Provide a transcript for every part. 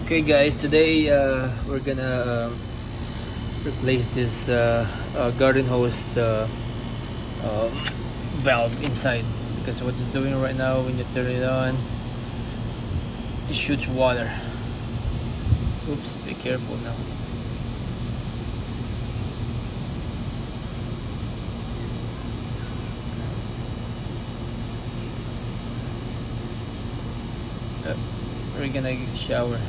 Okay guys, today we're gonna replace this garden hose um, valve inside, because what it's doing right now when you turn it on, it shoots water. Oops, be careful now. We're gonna shower.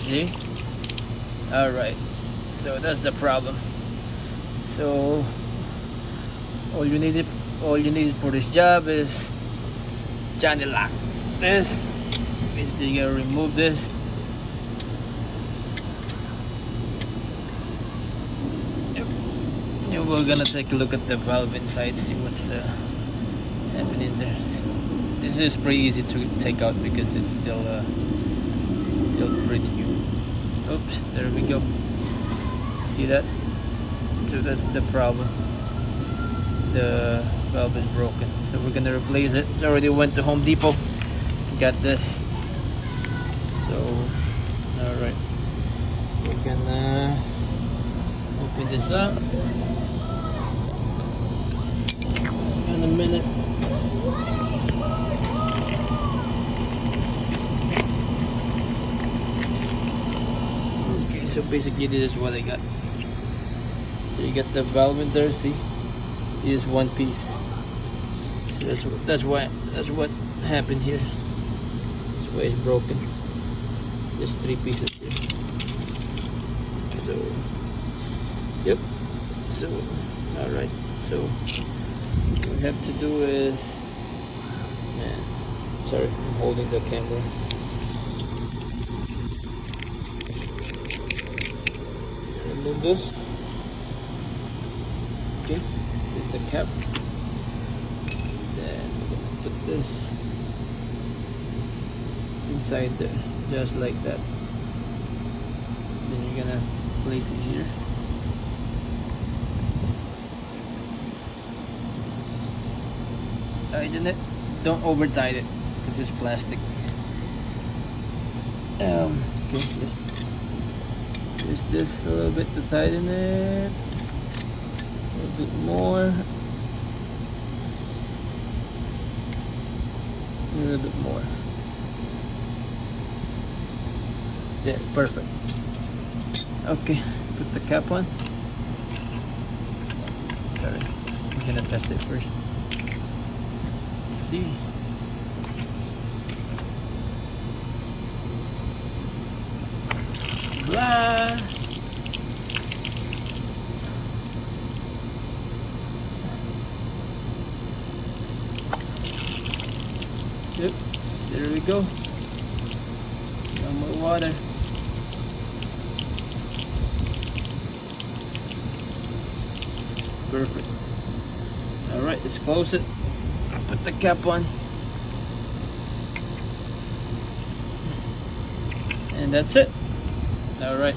See? Alright, so that's the problem. So all you need for this job is channel lock. This basically, you gotta remove this. Yep. Yeah, we're gonna take a look at the valve inside, see what's happening there. So this is pretty easy to take out because it's still pretty new. Oops, there we go. See that? So that's the problem. The valve is broken, so we're gonna replace it. I already went to Home Depot, got this. So all right, we're gonna open this up in a minute. Okay, so basically this is what I got. So you got the valve in there, see? It is one piece. So that's what happened here. That's why it's broken. There's three pieces here. So yep. So alright. So what we have to do is, sorry, I'm holding the camera. Remove this. Okay, this is the cap. Then we're gonna put this inside there, just like that. Then you're gonna place it here. Tighten it. Don't over tighten it because it's plastic. Okay, just use this a little bit to tighten it. A little bit more. A little bit more. Yeah, perfect. Okay, put the cap on. Sorry, I'm gonna test it first. Let's see. Blah. Yep, there we go. No more water. Perfect. Alright, let's close it. Put the cap on. And that's it. Alright.